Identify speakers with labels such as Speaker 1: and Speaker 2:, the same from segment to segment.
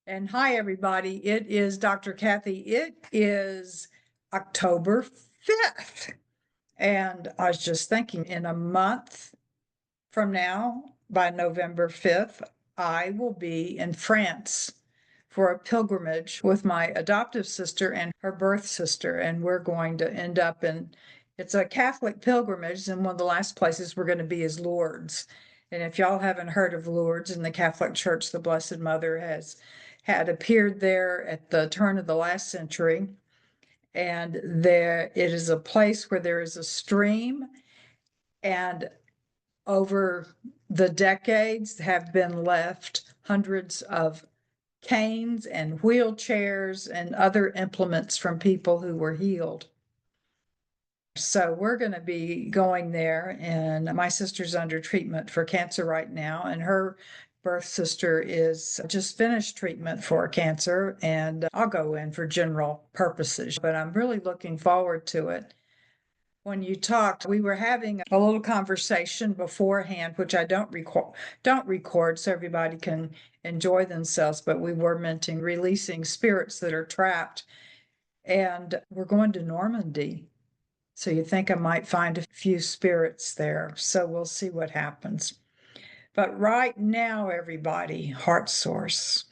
Speaker 1: And hi, everybody. It is Dr. Kathy. It is October 5th. And I was just thinking in a month from now, by November 5th, I will be in France for a pilgrimage with my adoptive sister and her birth sister. And we're going to end up it's a Catholic pilgrimage. And one of the last places we're going to be is Lourdes. And if y'all haven't heard of Lourdes in the Catholic Church, the Blessed Mother had appeared there at the turn of the last century. And there it is a place where there is a stream, and over the decades have been left hundreds of canes and wheelchairs and other implements from people who were healed. So we're going to be going there, and my sister's under treatment for cancer right now, and her birth sister is just finished treatment for cancer, and I'll go in for general purposes, but I'm really looking forward to it. When you talked, we were having a little conversation beforehand, which I don't record so everybody can enjoy themselves, but we were mentioning releasing spirits that are trapped, and we're going to Normandy. So you think I might find a few spirits there. So we'll see what happens. But right now, everybody, heart source.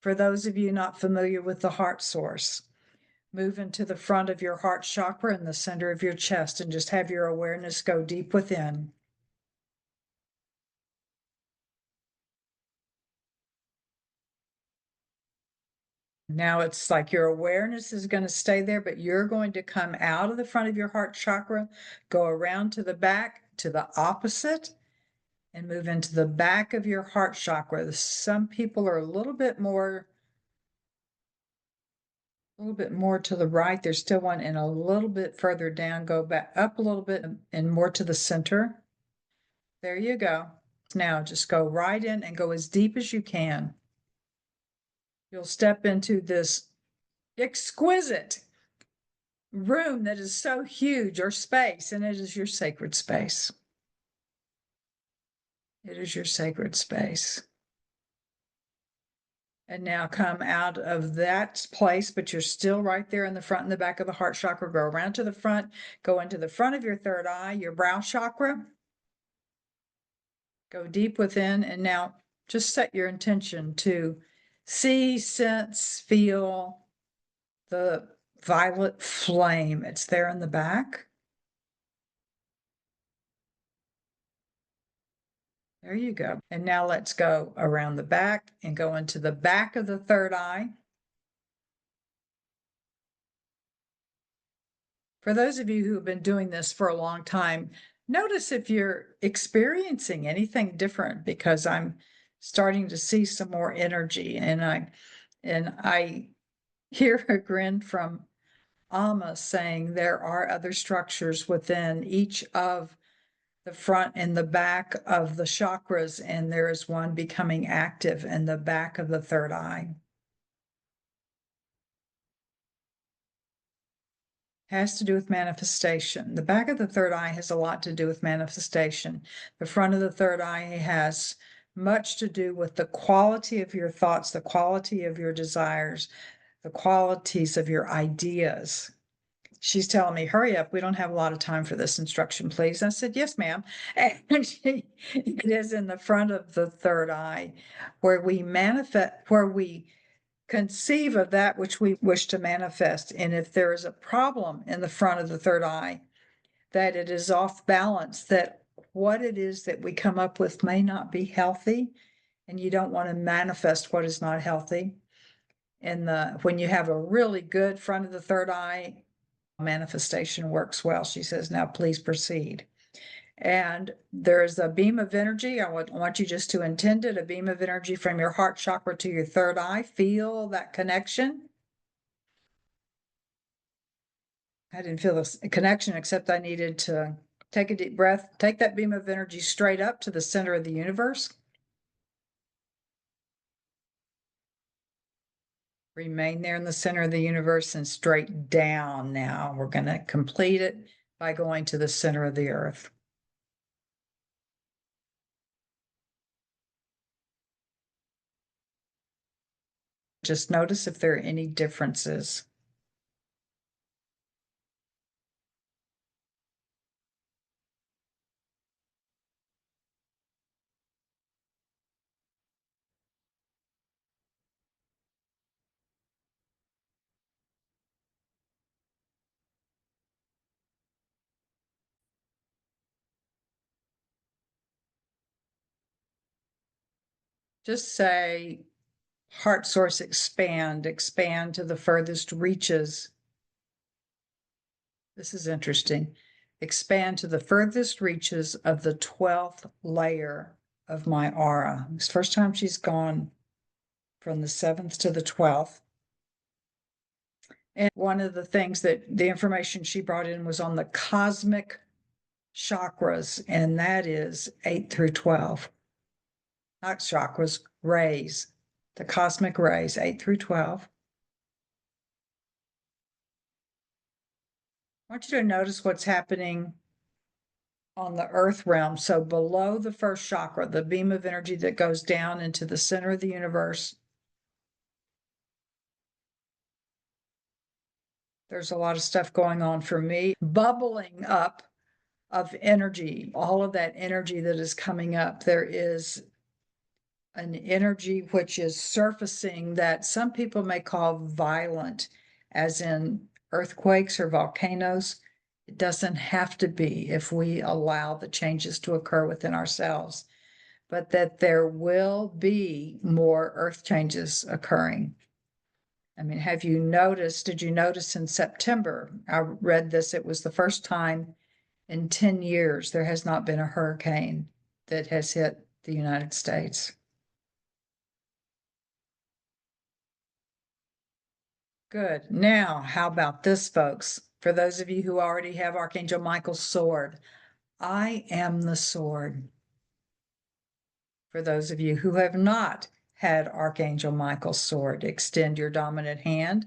Speaker 1: For those of you not familiar with the heart source, move into the front of your heart chakra in the center of your chest and just have your awareness go deep within. Now it's like your awareness is going to stay there, but you're going to come out of the front of your heart chakra, go around to the back, to the opposite, and move into the back of your heart chakra. Some people are a little bit more to the right. There's still one, and a little bit further down. Go back up a little bit and more to the center. There you go. Now just go right in and go as deep as you can. You'll step into this exquisite room that is so huge, or space, and it is your sacred space. It is your sacred space. And now come out of that place, but you're still right there in the front and the back of the heart chakra. Go around to the front, go into the front of your third eye, your brow chakra. Go deep within, and now just set your intention to see, sense, feel the violet flame. It's there in the back. There you go. And now let's go around the back and go into the back of the third eye. For those of you who have been doing this for a long time, notice if you're experiencing anything different, because I'm starting to see some more energy, and I hear a grin from Amma saying there are other structures within each of the front and the back of the chakras, and there is one becoming active in the back of the third eye. Has to do with manifestation. The back of the third eye has a lot to do with manifestation. The front of the third eye has much to do with the quality of your thoughts, the quality of your desires, the qualities of your ideas. She's telling me, hurry up, we don't have a lot of time for this instruction, please. I said, yes, ma'am. And it is in the front of the third eye where we manifest, where we conceive of that which we wish to manifest. And if there is a problem in the front of the third eye, that it is off balance, that what it is that we come up with may not be healthy, and you don't want to manifest what is not healthy. And when you have a really good front of the third eye, manifestation works well. She says, now please proceed. And there's a beam of energy. I want you just to intend it, a beam of energy from your heart chakra to your third eye. Feel that connection. I didn't feel this connection, except I needed to take a deep breath, take that beam of energy straight up to the center of the universe. Remain there in the center of the universe and straight down. Now we're going to complete it by going to the center of the earth. Just notice if there are any differences. Just say, heart source expand, expand to the furthest reaches. This is interesting. Expand to the furthest reaches of the 12th layer of my aura. It's the first time she's gone from the 7th to the 12th. And one of the things that the information she brought in was on the cosmic chakras, and that is 8 through 12. Not chakras, rays, the cosmic rays, 8 through 12. I want you to notice what's happening on the earth realm. So below the first chakra, the beam of energy that goes down into the center of the universe, there's a lot of stuff going on for me, bubbling up of energy, all of that energy that is coming up. There is an energy which is surfacing that some people may call violent, as in earthquakes or volcanoes. It doesn't have to be if we allow the changes to occur within ourselves, but that there will be more earth changes occurring. I mean, have you noticed, did you notice in September, I read this, it was the first time in 10 years there has not been a hurricane that has hit the United States. Good. Now, how about this, folks? For those of you who already have Archangel Michael's sword, I am the sword. For those of you who have not had Archangel Michael's sword, extend your dominant hand,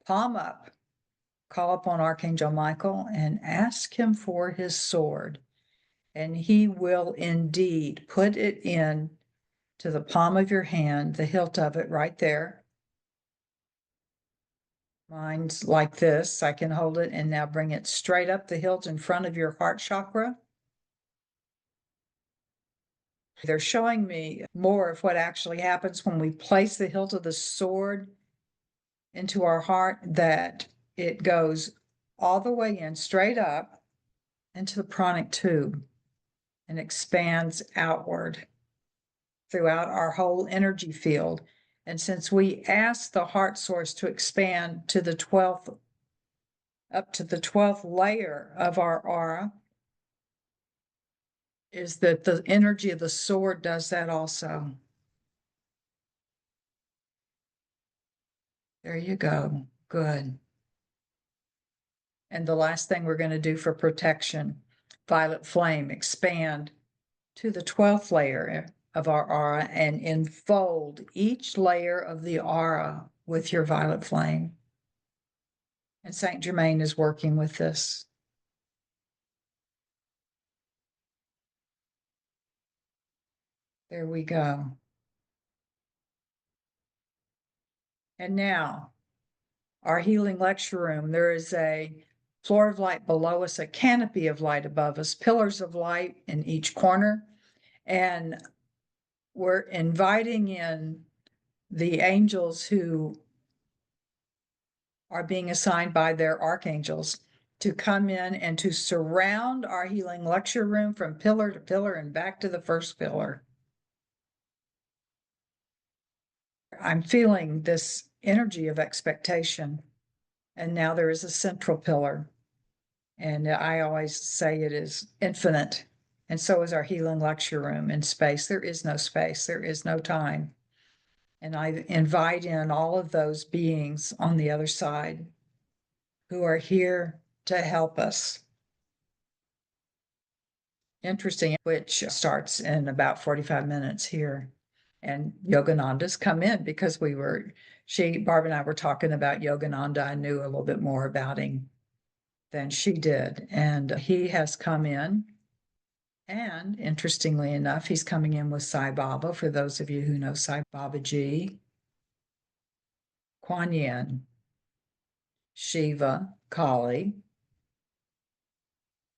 Speaker 1: palm up, call upon Archangel Michael and ask him for his sword. And he will indeed put it in to the palm of your hand, the hilt of it right there. Mine's like this. I can hold it and now bring it straight up the hilt in front of your heart chakra. They're showing me more of what actually happens when we place the hilt of the sword into our heart, that it goes all the way in straight up into the pranic tube and expands outward throughout our whole energy field. And since we ask the heart source to expand to the 12th, up to the 12th layer of our aura, is that the energy of the sword does that also. There you go. Good. And the last thing we're going to do for protection, violet flame, expand to the 12th layer of our aura and enfold each layer of the aura with your violet flame. And Saint Germain is working with this. There we go. And now, our healing lecture room, there is a floor of light below us, a canopy of light above us, pillars of light in each corner. And we're inviting in the angels who are being assigned by their archangels to come in and to surround our healing lecture room from pillar to pillar and back to the first pillar. I'm feeling this energy of expectation. And now there is a central pillar. And I always say it is infinite. And so is our healing lecture room in space. There is no space, there is no time. And I invite in all of those beings on the other side who are here to help us. Interesting, which starts in about 45 minutes here. And Yogananda's come in because Barb and I were talking about Yogananda. I knew a little bit more about him than she did. And he has come in. And interestingly enough, he's coming in with Sai Baba, for those of you who know Sai Baba Ji. Kuan Yin, Shiva, Kali.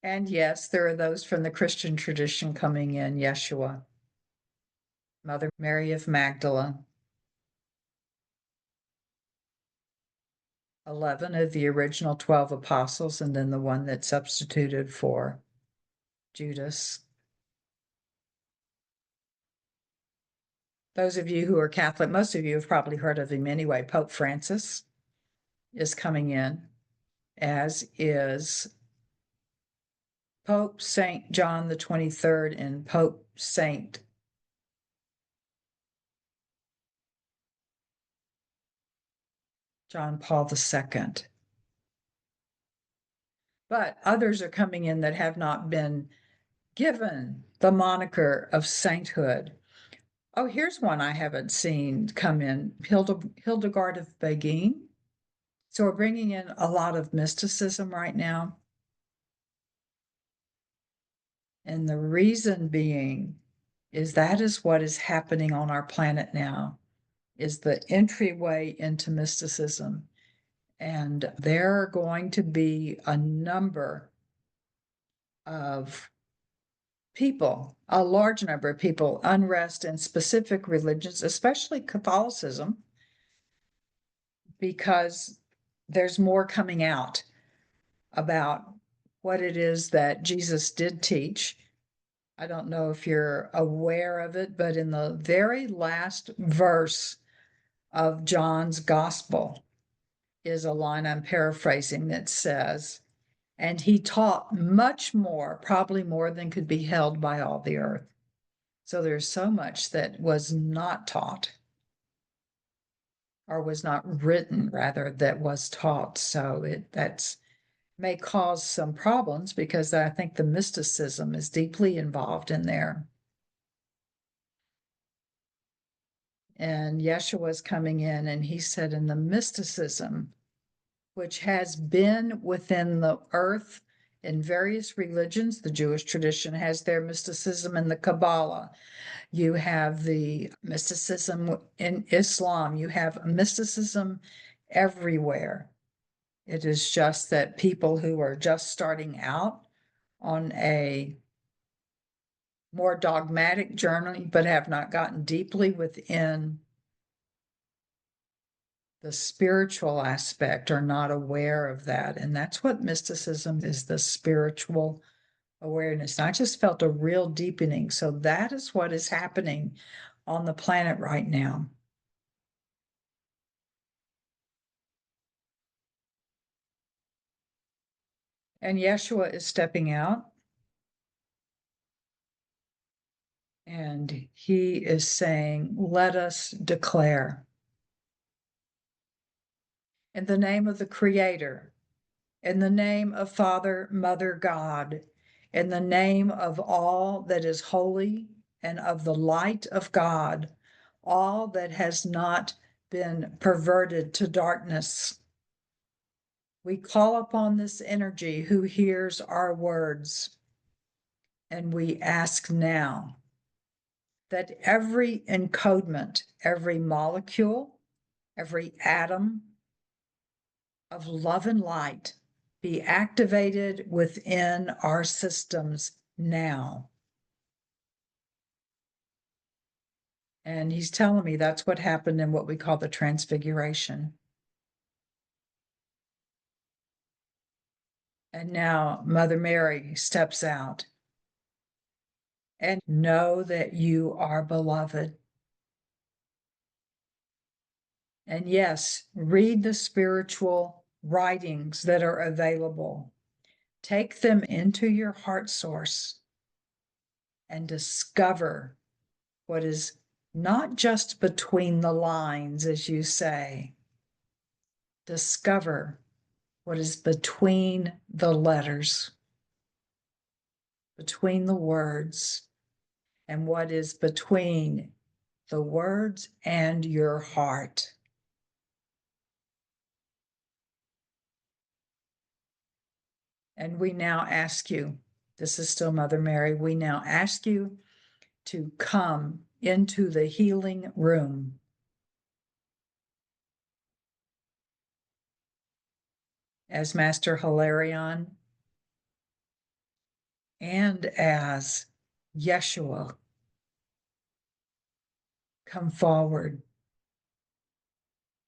Speaker 1: And yes, there are those from the Christian tradition coming in, Yeshua, Mother Mary of Magdala, 11 of the original 12 apostles, and then the one that substituted for Judas. Those of you who are Catholic, most of you have probably heard of him anyway. Pope Francis is coming in, as is Pope St. John the 23rd and Pope St. John Paul II. But others are coming in that have not been given the moniker of sainthood. Oh, here's one I haven't seen come in, Hildegard of Bingen. So we're bringing in a lot of mysticism right now. And the reason being is that is what is happening on our planet now, is the entryway into mysticism. And there are going to be a number of people, a large number of people, unrest in specific religions, especially Catholicism, because there's more coming out about what it is that Jesus did teach. I don't know if you're aware of it, but in the very last verse of John's gospel is a line I'm paraphrasing that says, and he taught much more, probably more than could be held by all the earth. So there's so much that was not taught, or was not written, rather, that was taught. So that's may cause some problems, because I think the mysticism is deeply involved in there. And Yeshua is coming in, and he said, in the mysticism, which has been within the earth in various religions, the Jewish tradition has their mysticism in the Kabbalah. You have the mysticism in Islam. You have mysticism everywhere. It is just that people who are just starting out on a more dogmatic journey, but have not gotten deeply within the spiritual aspect, are not aware of that. And that's what mysticism is, the spiritual awareness. And I just felt a real deepening. So that is what is happening on the planet right now. And Yeshua is stepping out, and he is saying, let us declare in the name of the Creator, in the name of Father, Mother, God, in the name of all that is holy and of the light of God, all that has not been perverted to darkness. We call upon this energy who hears our words, and we ask now that every encodement, every molecule, every atom of love and light be activated within our systems now. And he's telling me that's what happened in what we call the transfiguration. And now Mother Mary steps out, and know that you are beloved. And yes, read the spiritual writings that are available. Take them into your heart source and discover what is not just between the lines, as you say. Discover what is between the letters, between the words, and what is between the words and your heart. And we now ask you, this is still Mother Mary, we now ask you to come into the healing room. as Master Hilarion, and as Yeshua come forward.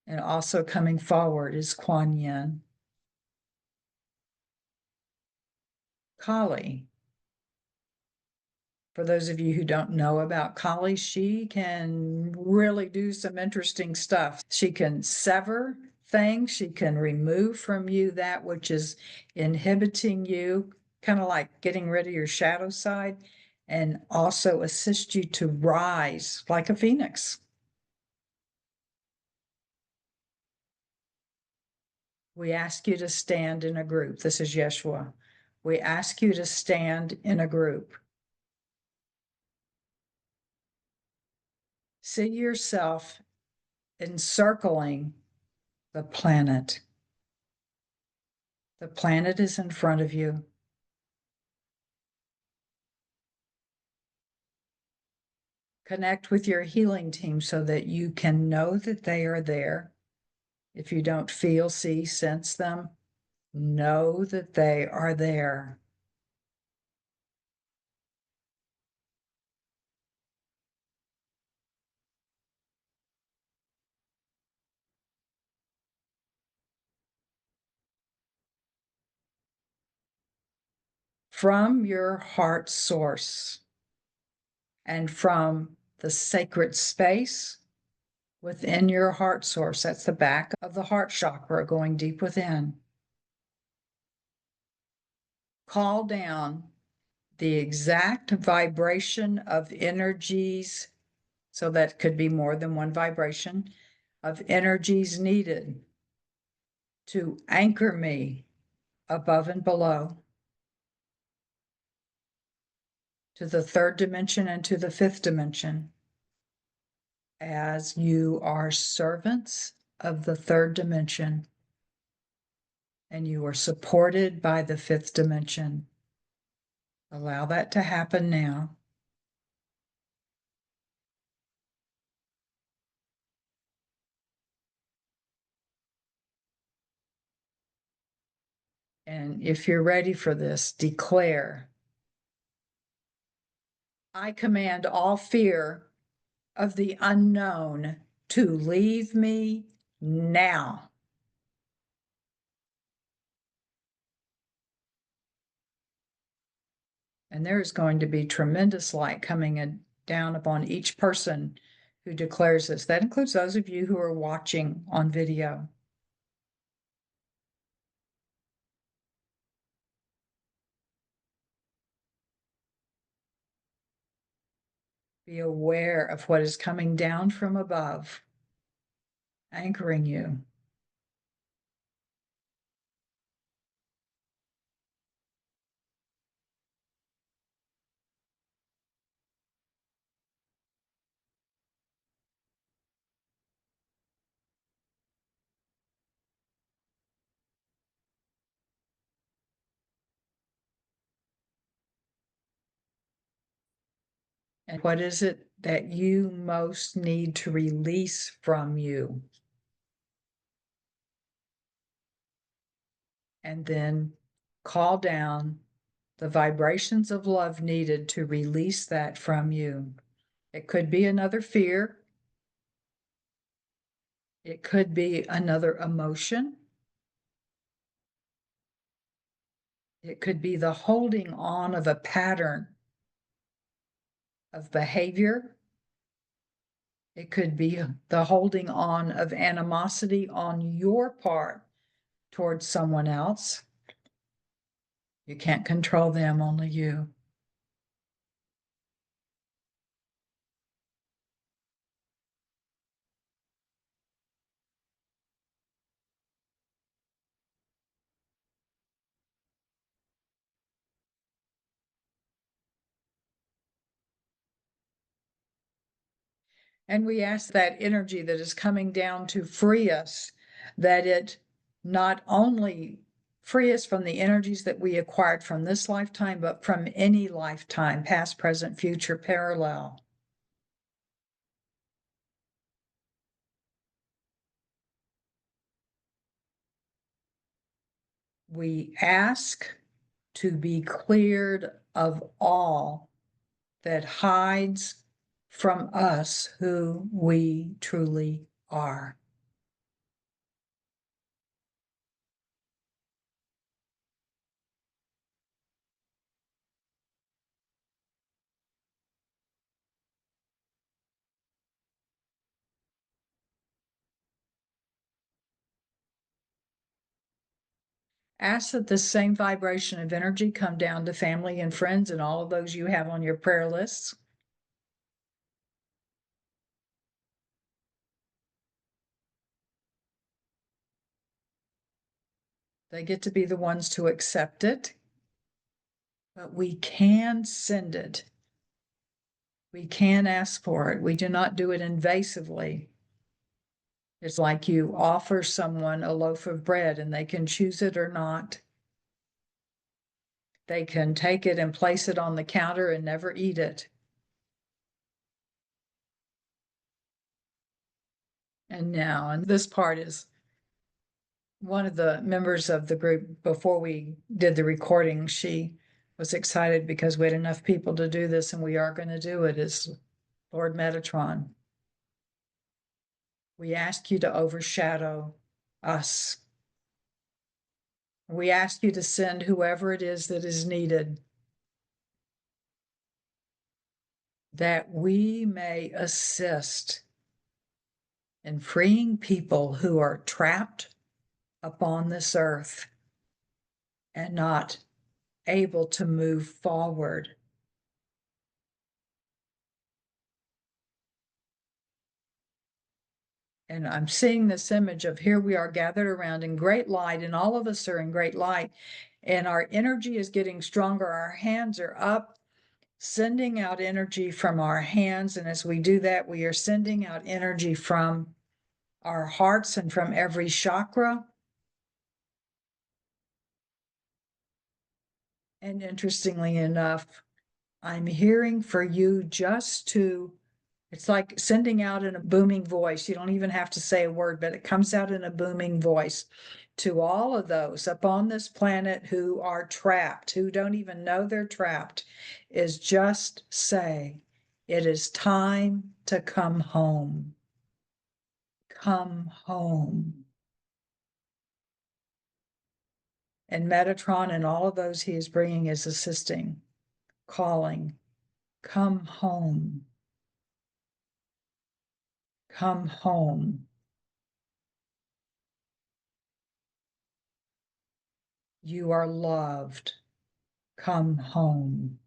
Speaker 1: And also coming forward is Kuan Yin, Kali. For those of you who don't know about Kali, she can really do some interesting stuff. She can sever things, she can remove from you that which is inhibiting you, kind of like getting rid of your shadow side, and also assist you to rise like a phoenix. We ask you to stand in a group. This is Yeshua. We ask you to stand in a group. See yourself encircling the planet. The planet is in front of you. Connect with your healing team so that you can know that they are there. If you don't feel, see, sense them, know that they are there. From your heart source and from the sacred space within your heart source, that's the back of the heart chakra going deep within. Call down the exact vibration of energies, so that could be more than one vibration, of energies needed to anchor me above and below to the third dimension and to the fifth dimension, as you are servants of the third dimension and you are supported by the fifth dimension. Allow that to happen now. And if you're ready for this, declare, I command all fear of the unknown to leave me now. And there is going to be tremendous light coming down upon each person who declares this. That includes those of you who are watching on video. Be aware of what is coming down from above, anchoring you. And what is it that you most need to release from you? And then call down the vibrations of love needed to release that from you. It could be another fear. It could be another emotion. It could be the holding on of a pattern of behavior. It could be the holding on of animosity on your part towards someone else. You can't control them, only you. And we ask that energy that is coming down to free us, that it not only free us from the energies that we acquired from this lifetime, but from any lifetime, past, present, future, parallel. We ask to be cleared of all that hides from us who we truly are. Ask that the same vibration of energy come down to family and friends and all of those you have on your prayer lists. They get to be the ones to accept it, but we can send it. We can ask for it. We do not do it invasively. It's like you offer someone a loaf of bread and they can choose it or not. They can take it and place it on the counter and never eat it. And this part is one of the members of the group before we did the recording. She was excited because we had enough people to do this and we are going to do it, is Lord Metatron. We ask you to overshadow us. We ask you to send whoever it is that is needed, that we may assist in freeing people who are trapped upon this earth and not able to move forward. And I'm seeing this image of here we are gathered around in great light, and all of us are in great light, and our energy is getting stronger. Our hands are up, sending out energy from our hands. And as we do that, we are sending out energy from our hearts and from every chakra. And interestingly enough, I'm hearing for you just to, it's like sending out in a booming voice. You don't even have to say a word, but it comes out in a booming voice to all of those up on this planet who are trapped, who don't even know they're trapped, is just say, it is time to come home. Come home. And Metatron and all of those he is bringing is assisting, calling, come home. Come home. You are loved. Come home.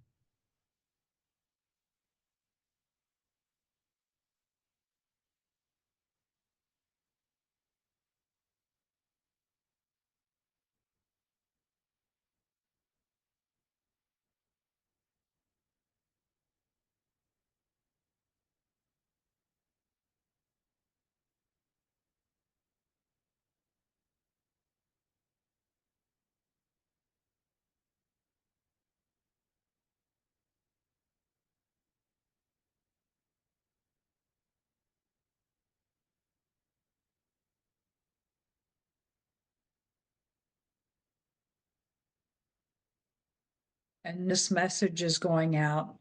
Speaker 1: And this message is going out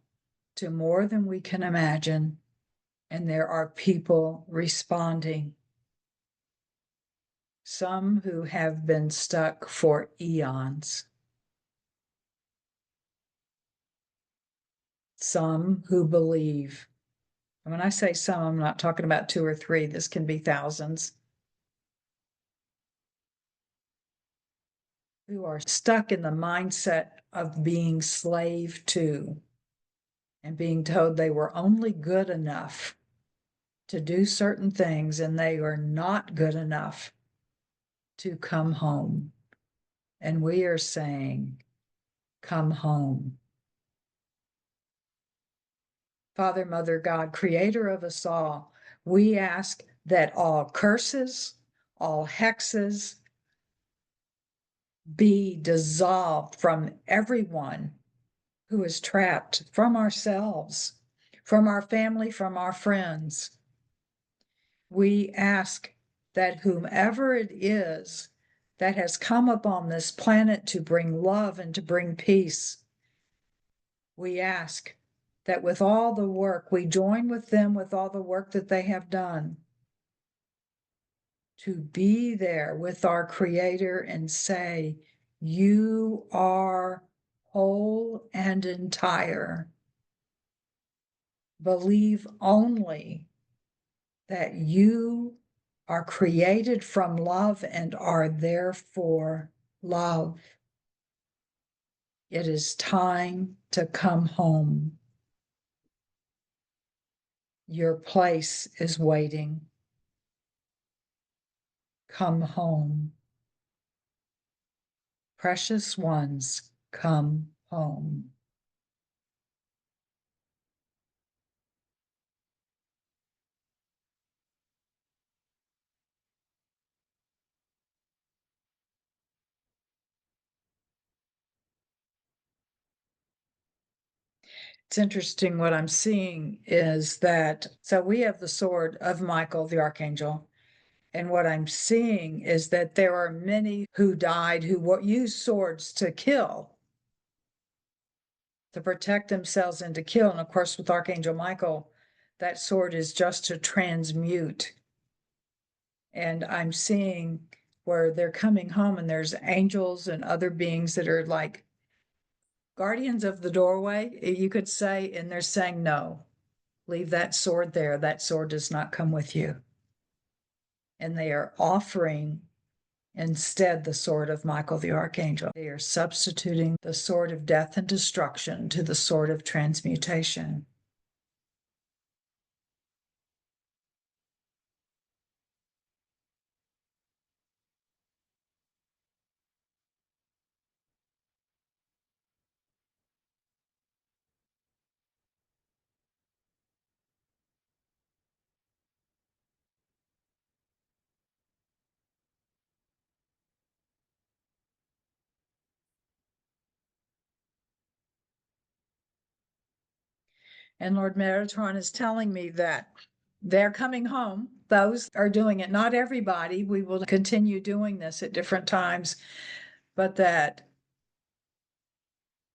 Speaker 1: to more than we can imagine. And there are people responding. Some who have been stuck for eons. Some who believe. And when I say some, I'm not talking about two or three. This can be thousands. Who are stuck in the mindset of being slave to and being told they were only good enough to do certain things and they are not good enough to come home. And we are saying, come home. Father, Mother, God, creator of us all, we ask that all curses, all hexes be dissolved from everyone who is trapped, from ourselves, from our family, from our friends. We ask that whomever it is that has come upon this planet to bring love and to bring peace. We ask that with all the work, we join with them with all the work that they have done to be there with our Creator and say, you are whole and entire. Believe only that you are created from love and are therefore love. It is time to come home. Your place is waiting. Come home. Precious ones, come home. It's interesting what I'm seeing is that, so we have the sword of Michael, the Archangel. And what I'm seeing is that there are many who died who used swords to kill, to protect themselves and to kill. And of course, with Archangel Michael, that sword is just to transmute. And I'm seeing where they're coming home and there's angels and other beings that are like guardians of the doorway, you could say, and they're saying, no, leave that sword there. That sword does not come with you. And they are offering instead the sword of Michael the Archangel. They are substituting the sword of death and destruction to the sword of transmutation. And Lord Metatron is telling me that they're coming home. Those are doing it. Not everybody. We will continue doing this at different times, but that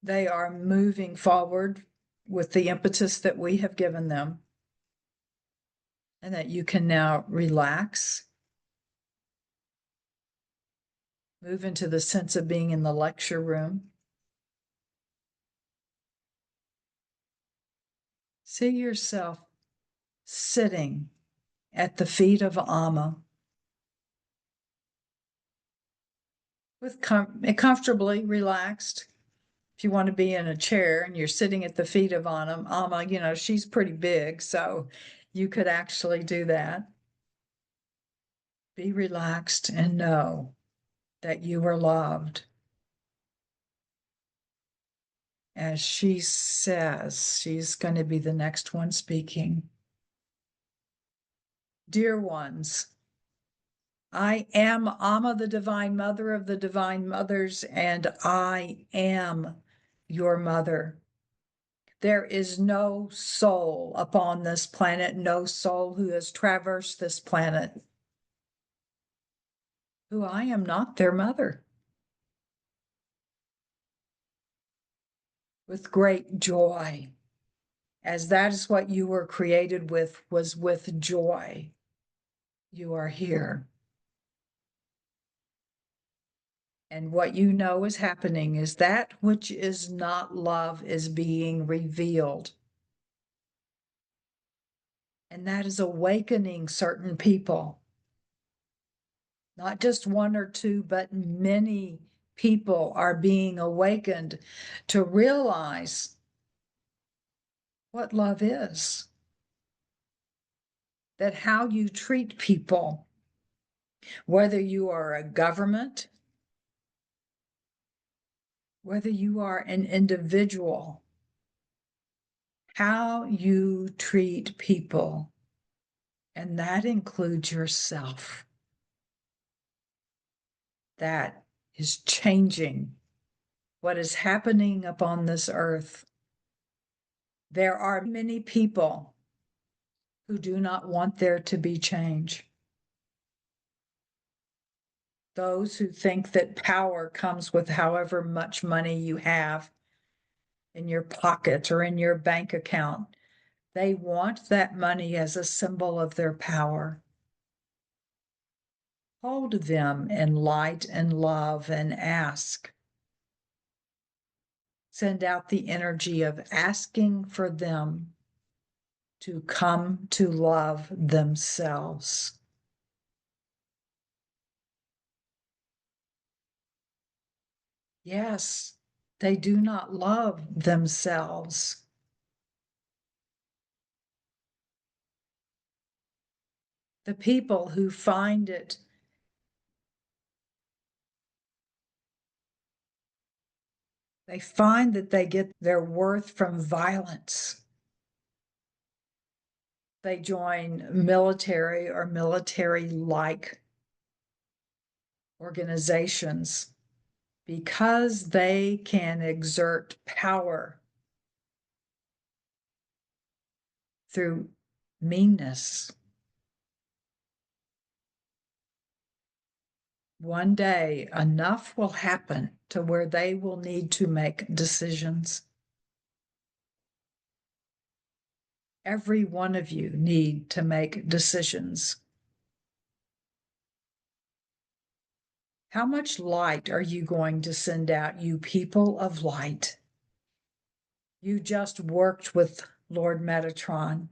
Speaker 1: they are moving forward with the impetus that we have given them, and that you can now relax, move into the sense of being in the lecture room. See yourself sitting at the feet of Amma with comfortably relaxed. If you want to be in a chair and you're sitting at the feet of Amma, you know, she's pretty big, so you could actually do that. Be relaxed and know that you are loved. As she says, she's going to be the next one speaking. Dear ones, I am Amma, the Divine Mother of the Divine Mothers, and I am your mother. There is no soul upon this planet, no soul who has traversed this planet, who I am not their mother. With great joy, as that is what you were created with, was with joy. You are here. And what you know is happening is that which is not love is being revealed. And that is awakening certain people. Not just one or two, but many people are being awakened to realize what love is. That how you treat people, whether you are a government, whether you are an individual, how you treat people, and that includes yourself, that is changing what is happening upon this earth. There are many people who do not want there to be change. Those who think that power comes with however much money you have in your pocket or in your bank account, they want that money as a symbol of their power. Hold them in light and love and ask. Send out the energy of asking for them to come to love themselves. Yes, they do not love themselves. The people who find it they find that they get their worth from violence. They join military or military-like organizations because they can exert power through meanness. One day, enough will happen to where they will need to make decisions. Every one of you need to make decisions. How much light are you going to send out, you people of light? You just worked with Lord Metatron,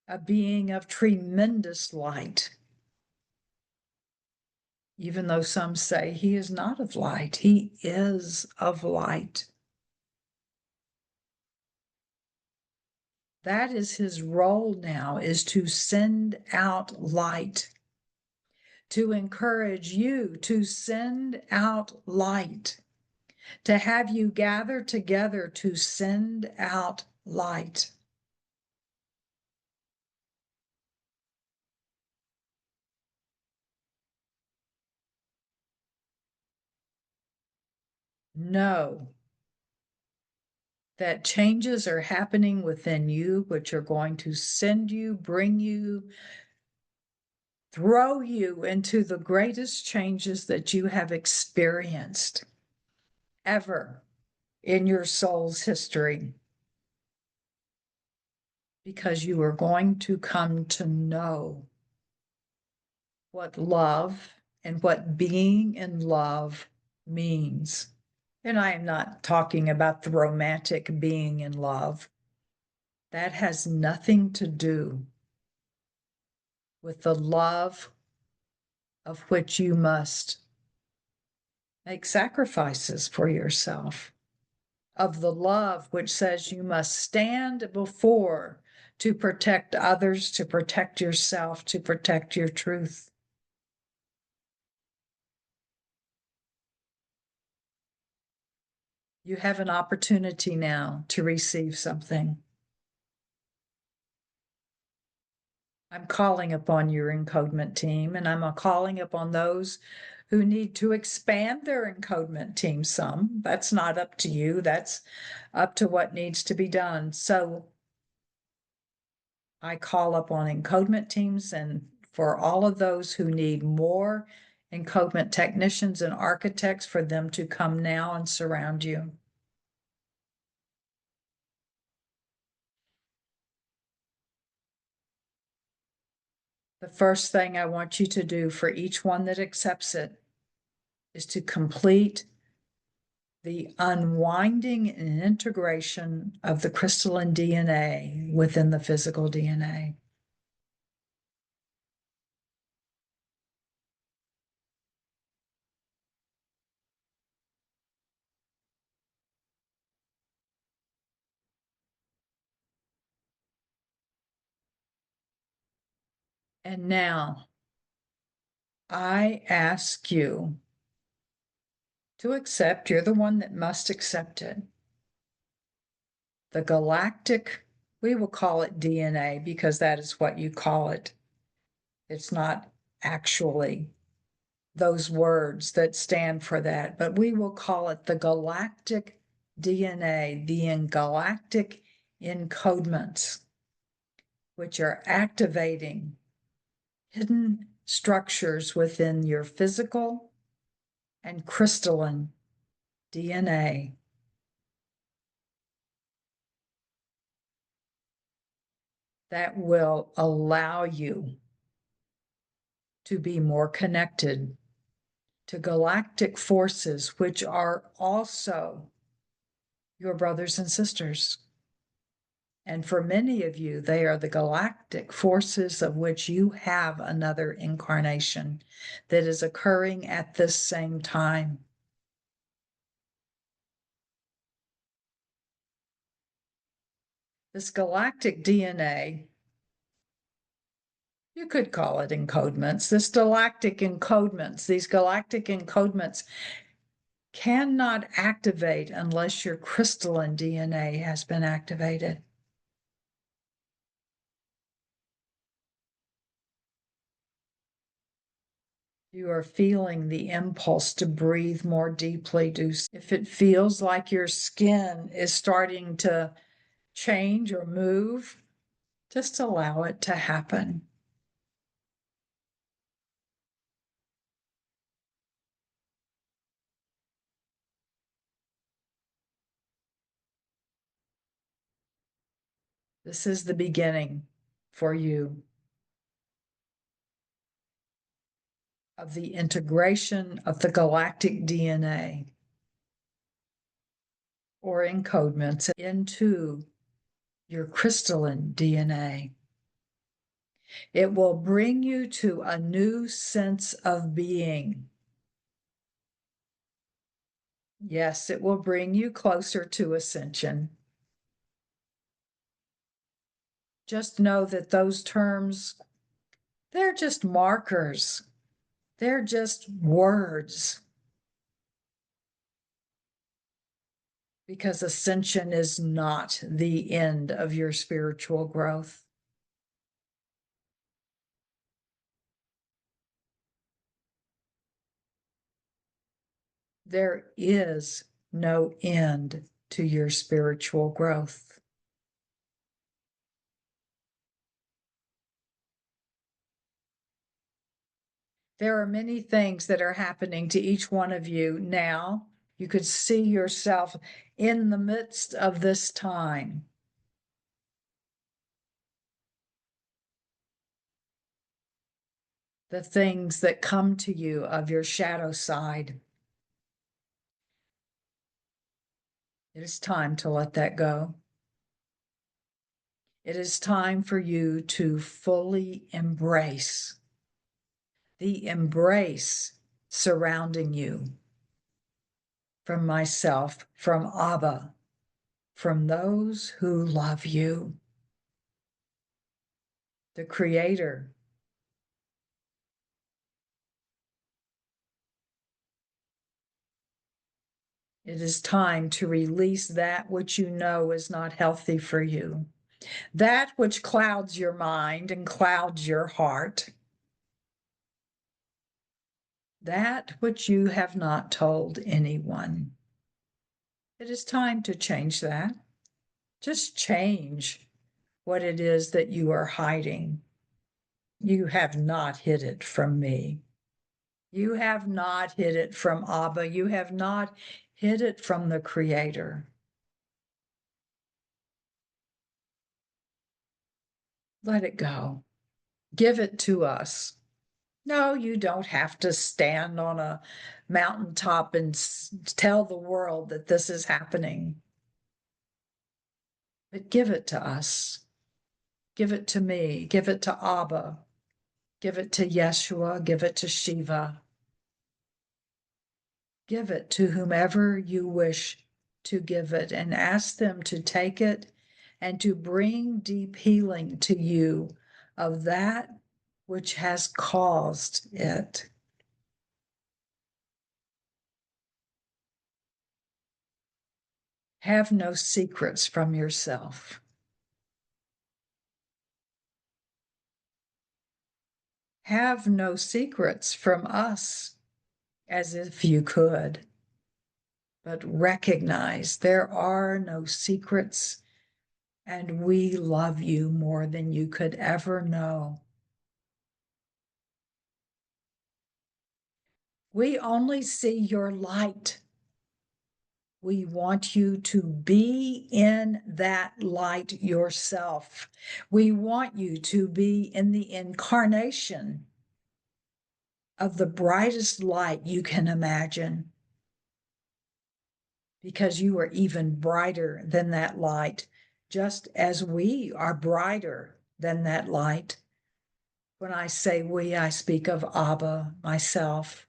Speaker 1: a being of tremendous light. Even though some say he is not of light, he is of light. That is his role now, is to send out light, to encourage you to send out light, to have you gather together to send out light. Know that changes are happening within you, which are going to send you, bring you, throw you into the greatest changes that you have experienced ever in your soul's history. Because you are going to come to know what love and what being in love means. And I am not talking about the romantic being in love. That has nothing to do with the love of which you must make sacrifices for yourself, of the love which says you must stand before to protect others, to protect yourself, to protect your truth. You have an opportunity now to receive something. I'm calling upon your encodement team, and I'm calling upon those who need to expand their encodement team some. That's not up to you. That's up to what needs to be done. So I call upon encodement teams and for all of those who need more encodement technicians and architects for them to come now and surround you. The first thing I want you to do for each one that accepts it is to complete the unwinding and integration of the crystalline DNA within the physical DNA. And now I ask you to accept, you're the one that must accept it. The galactic, we will call it DNA because that is what you call it. It's not actually those words that stand for that, but we will call it the galactic DNA, the galactic encodements, which are activating hidden structures within your physical and crystalline DNA. That will allow you to be more connected to galactic forces, which are also your brothers and sisters. And for many of you, they are the galactic forces of which you have another incarnation that is occurring at this same time. This galactic DNA, you could call it encodements, these galactic encodements cannot activate unless your crystalline DNA has been activated. You are feeling the impulse to breathe more deeply. If it feels like your skin is starting to change or move, just allow it to happen. This is the beginning for you of the integration of the galactic DNA or encodements into your crystalline DNA. It will bring you to a new sense of being. Yes, it will bring you closer to ascension. Just know that those terms, they're just markers. They're just words. Because ascension is not the end of your spiritual growth. There is no end to your spiritual growth. There are many things that are happening to each one of you now. You could see yourself in the midst of this time. The things that come to you of your shadow side. It is time to let that go. It is time for you to fully embrace the embrace surrounding you from myself, from Abba, from those who love you, the Creator. It is time to release that which you know is not healthy for you, that which clouds your mind and clouds your heart, that which you have not told anyone. It is time to change that. Just change what it is that you are hiding. You have not hid it from me. You have not hid it from Abba. You have not hid it from the Creator. Let it go. Give it to us. No, you don't have to stand on a mountaintop and tell the world that this is happening. But give it to us. Give it to me. Give it to Abba. Give it to Yeshua. Give it to Shiva. Give it to whomever you wish to give it and ask them to take it and to bring deep healing to you of that which has caused it. Have no secrets from yourself. Have no secrets from us, as if you could, but recognize there are no secrets, and we love you more than you could ever know. We only see your light. We want you to be in that light yourself. We want you to be in the incarnation of the brightest light you can imagine, because you are even brighter than that light, just as we are brighter than that light. When I say we, I speak of Abba, myself,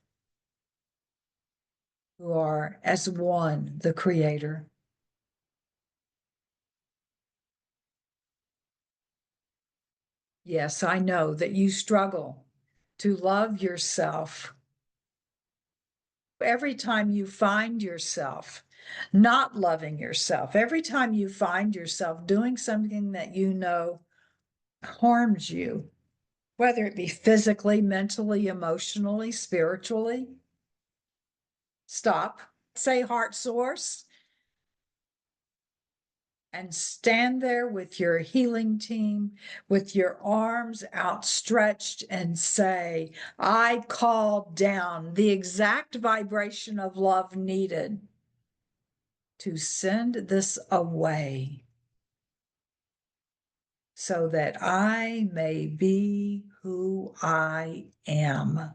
Speaker 1: who are as one, the Creator. Yes, I know that you struggle to love yourself. Every time you find yourself not loving yourself, every time you find yourself doing something that you know harms you, whether it be physically, mentally, emotionally, spiritually, stop, say heart source, and stand there with your healing team, with your arms outstretched, and say, I call down the exact vibration of love needed to send this away so that I may be who I am.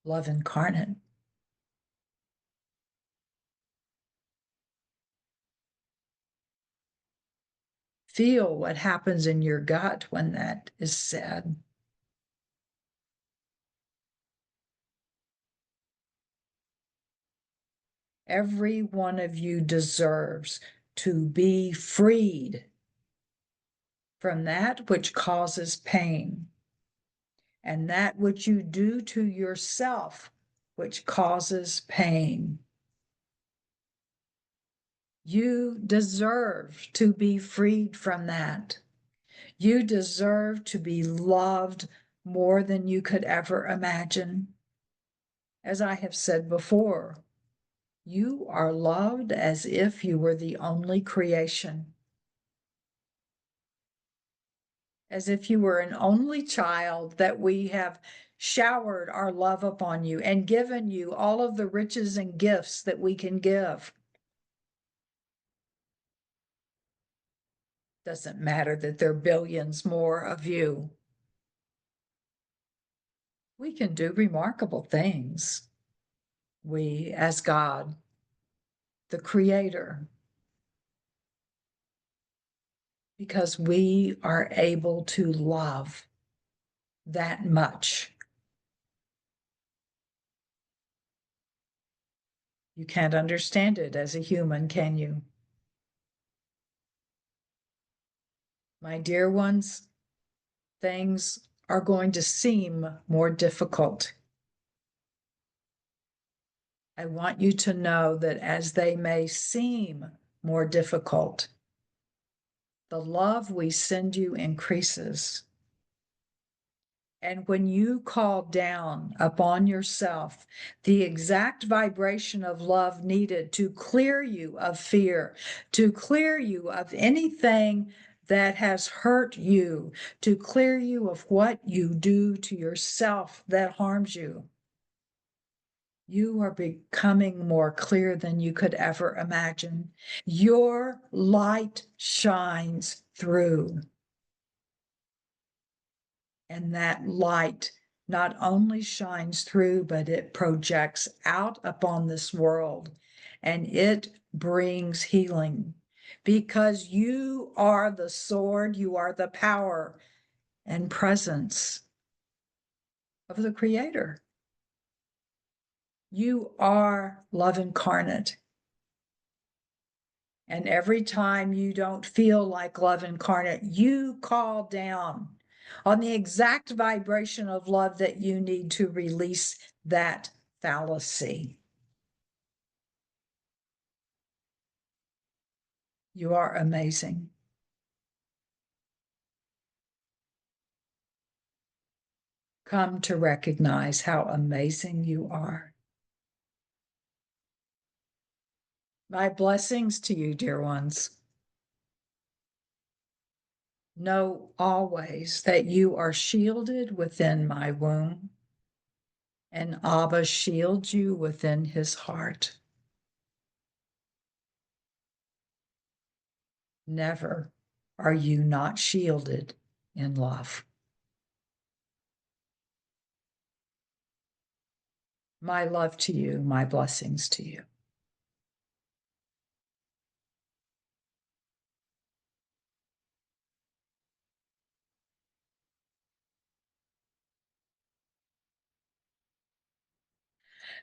Speaker 1: Love incarnate. Feel what happens in your gut when that is said. Every one of you deserves to be freed from that which causes pain and that which you do to yourself, which causes pain. You deserve to be freed from that. You deserve to be loved more than you could ever imagine. As I have said before, you are loved as if you were the only creation, as if you were an only child, that we have showered our love upon you and given you all of the riches and gifts that we can give. Doesn't matter that there are billions more of you. We can do remarkable things. We, as God, the Creator, because we are able to love that much. You can't understand it as a human, can you? My dear ones, things are going to seem more difficult. I want you to know that as they may seem more difficult, the love we send you increases. And when you call down upon yourself the exact vibration of love needed to clear you of fear, to clear you of anything that has hurt you, to clear you of what you do to yourself that harms you, you are becoming more clear than you could ever imagine. Your light shines through. And that light not only shines through, but it projects out upon this world and it brings healing, because you are the sword, you are the power and presence of the Creator. You are love incarnate. And every time you don't feel like love incarnate, you call down on the exact vibration of love that you need to release that fallacy. You are amazing. Come to recognize how amazing you are. My blessings to you, dear ones. Know always that you are shielded within my womb. and Abba shields you within his heart. Never are you not shielded in love. My love to you, my blessings to you.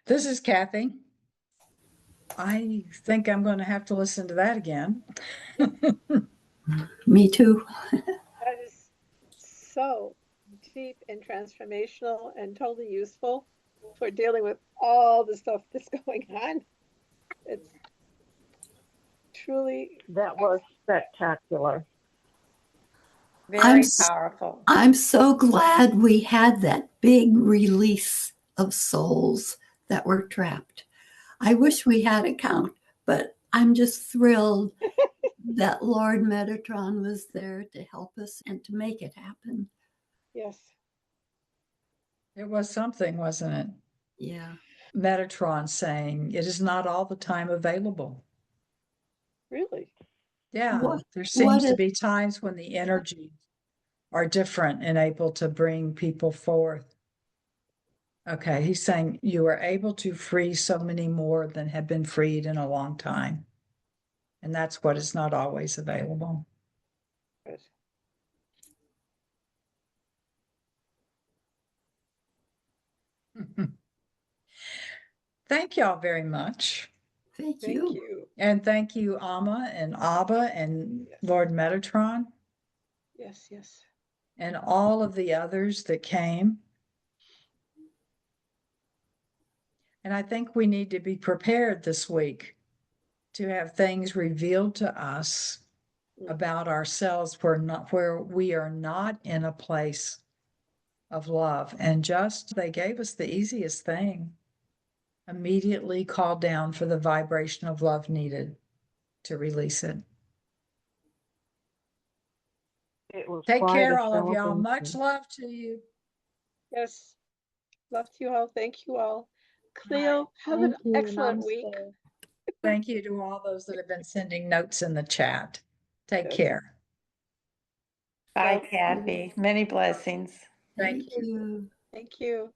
Speaker 1: This is Kathy. I think I'm going to have to listen to that again.
Speaker 2: Me too.
Speaker 3: That is so deep and transformational and totally useful for dealing with all the stuff that's going on. It's truly
Speaker 4: That was spectacular.
Speaker 2: I'm
Speaker 5: Very powerful.
Speaker 2: I'm so glad we had that big release of souls that were trapped. I wish we had a count, but I'm just thrilled that Lord Metatron was there to help us and to make it happen.
Speaker 3: yes.
Speaker 1: It was something, wasn't it?
Speaker 2: Yeah.
Speaker 1: Metatron saying it is not all the time available.
Speaker 3: Really.
Speaker 1: Yeah,
Speaker 2: What-
Speaker 1: there
Speaker 2: what
Speaker 1: seems to
Speaker 2: is-
Speaker 1: be times when the energies are different and able to bring people forth. Okay, he's saying you are able to free so many more than have been freed in a long time. And that's what is not always available.
Speaker 3: Good.
Speaker 1: Thank y'all very much.
Speaker 2: Thank
Speaker 3: Thank
Speaker 2: you.
Speaker 3: you.
Speaker 1: And thank you, Amma and Abba and Lord Metatron
Speaker 3: Yes, yes.
Speaker 1: and all of the others that came. And I think we need to be prepared this week to have things revealed to us about ourselves where we are not in a place of love. And just they gave us the easiest thing. Immediately call down for the vibration of love needed to release it.
Speaker 4: It was
Speaker 1: Take
Speaker 4: quite
Speaker 1: care,
Speaker 4: a
Speaker 1: all of y'all. Much
Speaker 4: celebration.
Speaker 1: love to you.
Speaker 3: Yes. Love to you all. Thank you all. Cleo, have an
Speaker 5: Thank you.
Speaker 3: excellent week.
Speaker 5: Namaste.
Speaker 1: Thank you to all those that have been sending notes in the chat. Take
Speaker 3: Yes.
Speaker 1: care.
Speaker 5: Bye,
Speaker 3: Bye.
Speaker 5: Kathy. Many blessings.
Speaker 1: Thank
Speaker 2: Thank you.
Speaker 3: Thank you.